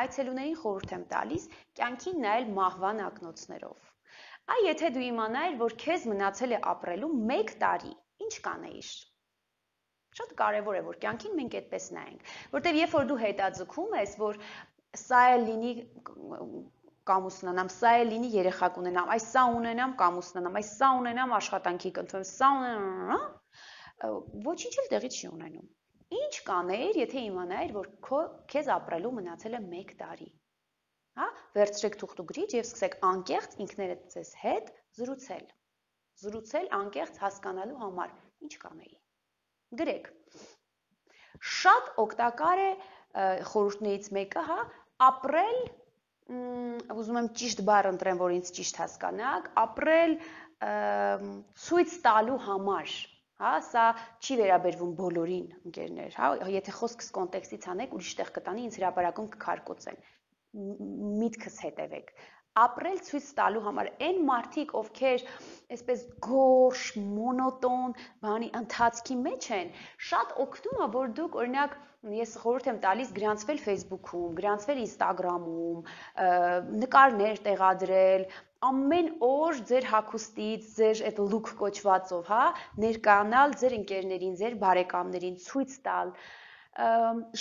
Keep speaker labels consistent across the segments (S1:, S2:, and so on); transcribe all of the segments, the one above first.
S1: Այցելուներին խորհուրդ եմ տալիս կյանքին նայել մահվան ակնոցներով։ Այ եթե դու իմանայիր, որ քեզ մնացել է ապրելու 1 տարի, ինչ կանեիր։ Շատ կարևոր է, որ կյանքին մենք այդպես նայենք, որտեղ երբ որ դու հետաձգում ես, որ սա է լինի կամ ուսնանամ, սա է լինի երեխա կունենամ, այս սա ունենամ կամ ուսնանամ, այս սա ունենամ աշխատանքի կընտրեմ, սա ունենամ, ոչինչ էլ տեղի չի ունենում։ Ինչ կանեիր, եթե իմանայիր, որ քեզ ապրելու մնացել է 1 տարի։ Հա, վերցրեք թուղթուգրիչ եւ սկսեք անկեղծ ինքներդ ձեզ հետ զրուցել։ Զրուցել անկեղծ հասկանալու համար։ Ինչ կանեի։ Գրեք։ Շատ օգտակար է խորհուրդներից մեկը, հա, ապրել, ուզում եմ ճիշտ բառ ընտրեմ, որ ինձ ճիշտ հասկանաք, ապրել ցույց տալու համար, հա, սա չի վերաբերվում բոլորին, ընկերներ, հա, եթե խոսքս կոնտեքստից անեք, ուրիշ տեղ կտանի, ինձ հրապարակում կքարկոծեն, միտքս հետևեք, ապրել ցույց տալու համար, այն մարդիկ, ովքեր այսպես գորշ, մոնոտոն, բանի ընթացքի մեջ են, շատ օգնում է, որ դուք, օրինակ, ես խորհուրդ եմ տալիս գրանցվել Facebook-ում, գրանցվել Instagram-ում, նկարներ տեղադրել, ամեն օր ձեր հագուստից, ձեր այդ look կոչվածով, հա, ներկայանալ ձեր ընկերներին, ձեր բարեկամներին, ցույց տալ,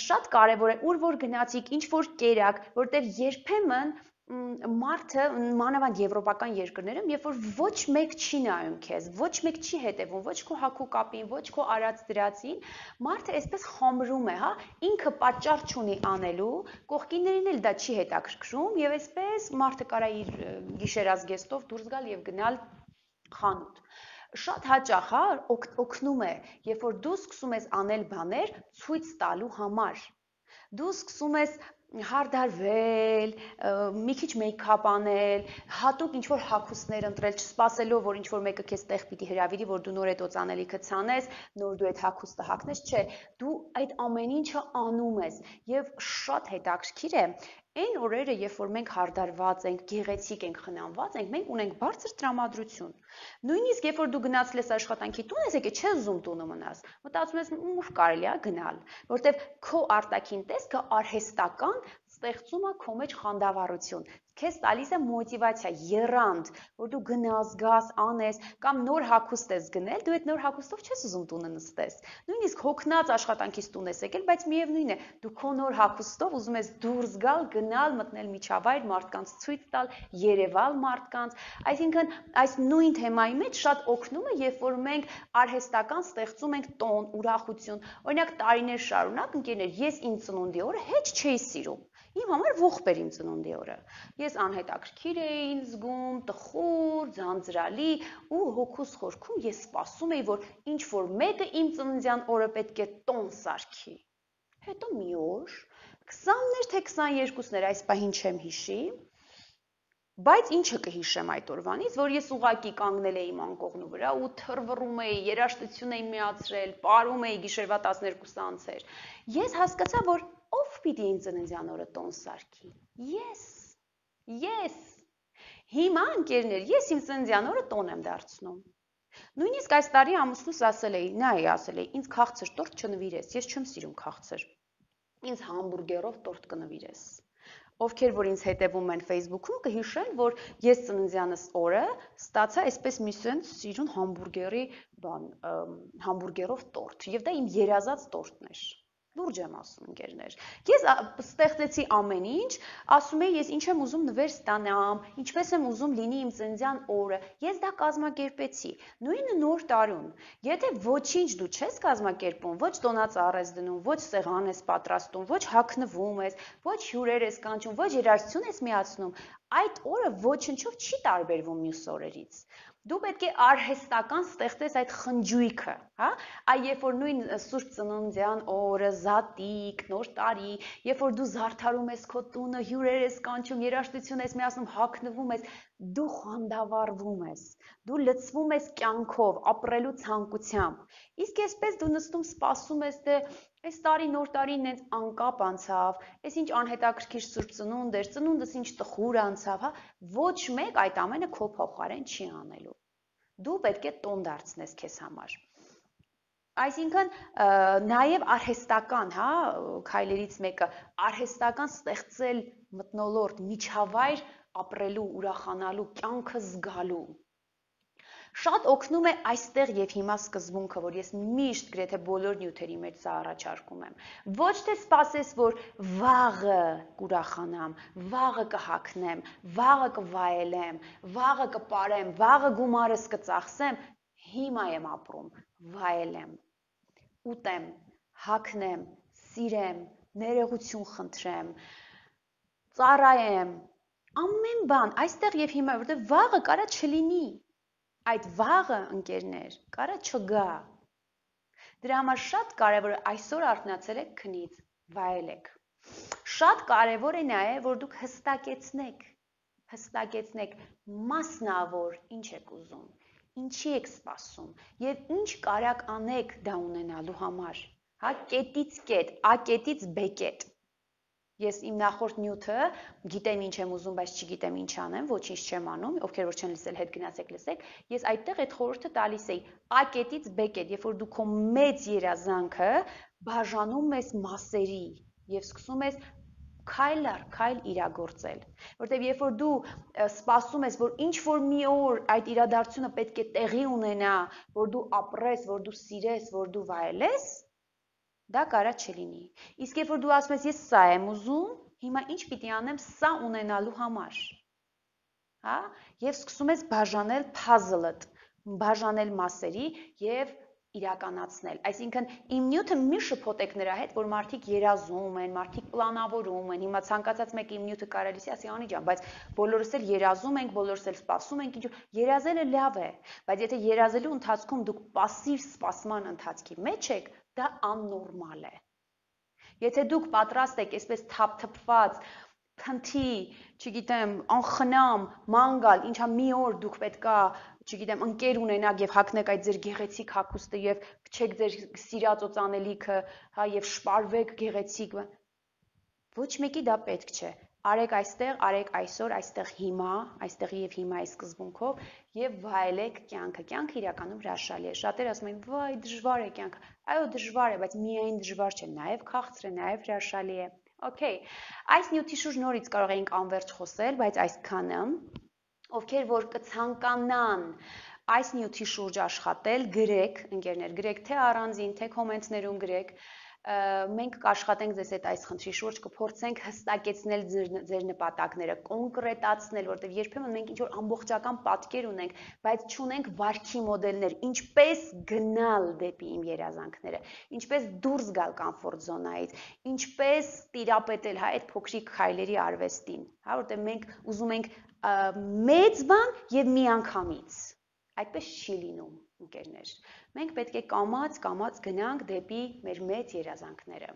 S1: շատ կարևոր է, ուր որ գնացիք, ինչ որ կերակ, որտեղ երբեմն մարդը, մանավանդ եվրոպական երկրներում, երբ որ ոչ մեկ չի նայում քեզ, ոչ մեկ չի հետևում, ոչ քո հագու կապին, ոչ քո արած դրածին, մարդը այսպես խամրում է, հա, ինքը պատճառ չունի անելու, կողքիններին էլ դա չի հետաքրքրում եւ այսպես մարդը կարա իր գիշերազգեստով դուրս գալ եւ գնալ խանութ։ Շատ հաճախ, հա, օգնում է, երբ որ դու սկսում ես անել բաներ ցույց տալու համար։ Դու սկսում ես հարդարվել, մի քիչ մեյքափ անել, հատուկ ինչ-որ հագուստներ ընտրել, չսպասելով, որ ինչ-որ մեկը քեզ տեղ պիտի հրավիրի, որ դու նոր այդ օծանելիքը ցանես, նոր դու այդ հագուստը հագնես, չէ, դու այդ ամեն ինչը անում ես եւ շատ հետաքրքիր է, այն օրերը, երբ որ մենք հարդարված ենք, գեղեցիկ ենք, խնամված ենք, մենք ունենք բարձր տրամադրություն։ Նույնիսկ երբ որ դու գնացել ես աշխատանքի տուն, ես եկե չես ուզում տունը մնաս, մտածում ես ուր կարելի է գնալ, որտեվ քո արտաքին տեսքը արհեստական ստեղծում է քո մեջ խանդավառություն, քեզ տալիս է մոտիվացիա, եռանդ, որ դու գնաս, գաս, անես, կամ նոր հագուստ ես գնել, դու այդ նոր հագուստով չես ուզում տունը նստես։ Նույնիսկ հոգնած աշխատանքից տուն ես եկել, բայց միևնույն է, դու քո նոր հագուստով ուզում ես դուրս գալ, գնալ, մտնել միջավայր, մարդկանց ցույց տալ, երևալ մարդկանց, այսինքն այս նույն թեմայի մեջ շատ օգնում է, երբ որ մենք արհեստական ստեղծում ենք տոն, ուրախություն, օրինակ տարիներ շարունակ, ընկերներ, ես իմ ծնունդի օրը հետ չէի սիրում։ Իմ համար ողբ էր իմ ծնունդի օրը։ Ես անհետաքրքիր էի ինձ զգում, տխուր, ձանձրալի ու հոգուս խորքում ես սպասում էի, որ ինչ որ մեկը իմ ծննդյան օրը պետք է տոն սարքի։ Հետո մի օր 20-ներ թե 22-ներ, այս պահին չեմ հիշի, բայց ինչը կհիշեմ այդ օրվանից, որ ես ուղակի կանգնել էի իմ անկողնու վրա ու թռվռում էի, երաժշտություն էի միացրել, պարում էի, գիշերվա 12 անցեր։ Ես հասկացա, որ ով պիտի իմ ծննդյան օրը տոն սարքի։ Ես։ Հիմա ընկերներ, ես իմ ծննդյան օրը տոն եմ դարձնում։ Նույնիսկ այս տարի ամուսնուս ասել էի, նա է ասել էի, ինձ քաղցր տորտ չնվիրես, ես չեմ սիրում քաղցր։ Ինձ համբուրգերով տորտ կնվիրես։ Ովքեր որ ինձ հետևում են Facebook-ում կհիշեն, որ ես ծննդյանս օրը ստացա այսպես մի սենց սիրուն համբուրգերի բան, համբուրգերով տորտ, եւ դա իմ երազած տորտն էր։ Լուրջ եմ ասում, ընկերներ։ Ես ստեղծեցի ամեն ինչ, ասում եի, ես ինչ եմ ուզում նվեր ստանամ, ինչպես եմ ուզում լինի իմ ծննդյան օրը։ Ես դա կազմակերպեցի։ Նույնը նոր տարուն։ Եթե ոչինչ դու չես կազմակերպում, ոչ տոնածառ ես դնում, ոչ սեղան ես պատրաստում, ոչ հագնվում ես, ոչ հյուրեր ես կանչում, ոչ երաժշտություն ես միացնում, այդ օրը ոչնչով չի տարբերվում մյուս օրերից։ Դու պետք է արհեստական ստեղծես այդ խնջույքը, հա? Այ երբ որ նույն Սուրբ Ծննդյան օրը, զատիկ, նոր տարի, երբ որ դու զարդարում ես քո տունը, հյուրեր ես կանչում, երաժշտություն ես միացնում, հագնվում ես, դու խանդավառվում ես, դու լցվում ես կյանքով, ապրելու ցանկությամբ։ Իսկ այսպես դու նստում սպասում ես, թե այս տարի նոր տարին ինձ անկապ անցավ, այս ինչ անհետաքրքիր Սուրբ Ծնունդ էր, ծնունդս ինչ տխուր անցավ, հա, ոչ մեկ այդ ամենը քո փոխարեն չի անելու։ Դու պետք է տոն դարձնես քեզ համար։ Այսինքն նաև արհեստական, հա, քայլերից մեկը արհեստական ստեղծել մթնոլորտ, միջավայր ապրելու, ուրախանալու, կյանքը զգալու։ Շատ օգնում է այստեղ եւ հիմա սկզբունքը, որ ես միշտ գրեթե բոլոր նյութերի մեջ սա առաջարկում եմ։ Ոչ թե սպասես, որ վաղը կուրախանամ, վաղը կհագնեմ, վաղը կվայելեմ, վաղը կպարեմ, վաղը գումարս կծախսեմ, հիմա եմ ապրում, վայելեմ, ուտեմ, հագնեմ, սիրեմ, ներողություն խնդրեմ, ծառայեմ, ամեն բան այստեղ եւ հիմա, որտեղ վաղը կարա չլինի։ Այդ վաղը, ընկերներ, կարա չգա։ Դրա համար շատ կարևոր է այսօր արթնացել եք քնից, վայելեք։ Շատ կարևոր է նաև, որ դուք հստակեցնեք մասնավոր ինչ եք ուզում, ինչի եք սպասում եւ ինչ կարաք անեք դա ունենալու համար։ Հա, կետից կետ, A կետից B կետ։ Ես իմ նախորդ նյութը գիտեմ ինչ եմ ուզում, բայց չգիտեմ ինչ անեմ, ոչինչ չեմ անում, ովքեր որ չեն լսել, հետ գնացեք լսեք, ես այդտեղ այդ խորհուրդը տալիս էի A կետից B կետ, երբ որ դու քո մեծ երազանքը բաժանում ես մասերի եւ սկսում ես քայլ առ քայլ իրագործել, որտեղ երբ որ դու սպասում ես, որ ինչ որ մի օր այդ իրադարձությունը պետք է տեղի ունենա, որ դու ապրես, որ դու սիրես, որ դու վայելես, դա կարա չլինի։ Իսկ երբ որ դու ասում ես, ես սա եմ ուզում, հիմա ինչ պիտի անեմ սա ունենալու համար, հա, եւ սկսում ես բաժանել puzzle-ըդ, բաժանել մասերի եւ իրականացնել։ Այսինքն իմ նյութը մի շփոթեք նրա հետ, որ մարդիկ երազում են, մարդիկ պլանավորում են, հիմա ցանկացած մեկը իմ նյութը կարելիս է, ասի Անի ջան, բայց բոլորս էլ երազում ենք, բոլորս էլ սպասում ենք, ինչ երազելը լավ է, բայց եթե երազելու ընթացքում դուք пассив սպասման ընթացքի մեջ եք, դա աննորմալ է։ Եթե դուք պատրաստ եք այսպես թափթփված, փնթի, չգիտեմ, անխնամ, մանգալ, ինչա մի օր դուք պետքա, չգիտեմ, ընկեր ունենաք եւ հագնեք այդ ձեր գեղեցիկ հագուստը եւ փչեք ձեր սիրած օծանելիքը, հա, եւ շպարվեք գեղեցիկ, ոչ մեկի դա պետք չէ։ Արեք այստեղ, արեք այսօր, այստեղ հիմա, այստեղ եւ հիմա այս սկզբունքով եւ վայելեք կյանքը։ Կյանքը իրականում հրաշալի է։ Շատերը ասում են, վայ, դժվար է կյանքը։ Այո, դժվար է, բայց միայն դժվար չէ, նաեւ քաղցր է, նաեւ հրաշալի է։ Okay, այս նյութի շուրջ նորից կարող էինք անverջ խոսել, բայց այսքանը, ովքեր որ կցանկանան այս նյութի շուրջ աշխատել, գրեք, ընկերներ, գրեք թե առանձին, թե կոմենտներում գրեք, մենք կաշխատենք ձեզ հետ այս խնդրի շուրջ, կփորձենք հստակեցնել ձեր նպատակները, կոնկրետացնել, որտեղ երբեմն մենք ինչ որ ամբողջական պատկեր ունենք, բայց չունենք վարքի մոդելներ, ինչպես գնալ դեպի իմ երազանքները, ինչպես դուրս գալ կոմֆորտ զոնայից, ինչպես տիրապետել, հա, այդ փոքրիկ քայլերի արվեստին, հա, որտեղ մենք ուզում ենք մեծ բան եւ միանգամից։ Այդպես չի լինում, ընկերներ։ Մենք պետք է կամաց գնանք դեպի մեր մեծ երազանքները։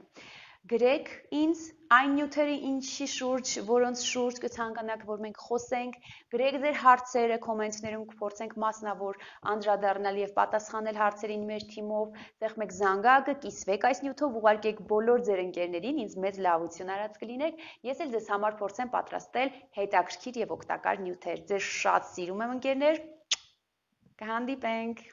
S1: Գրեք ինձ այն նյութերի ինչի շուրջ, որոնց շուրջ կցանկանաք, որ մենք խոսենք, գրեք ձեր հարցերը կոմենտներում, կփորձենք մասնավոր անդրադառնալ եւ պատասխանել հարցերին մեր թիմով, ցեղմեք զանգակը, կիսվեք այս նյութով, ուղարկեք բոլոր ձեր ընկերներին, ինձ մեծ լավություն արած կլինեք։ Ես էլ ձեզ համար փորձեմ պատրաստել հետաքրքիր եւ օգտակար նյութեր։ Ձեզ շատ սիրում եմ, ընկերներ։ Կհանդիպենք։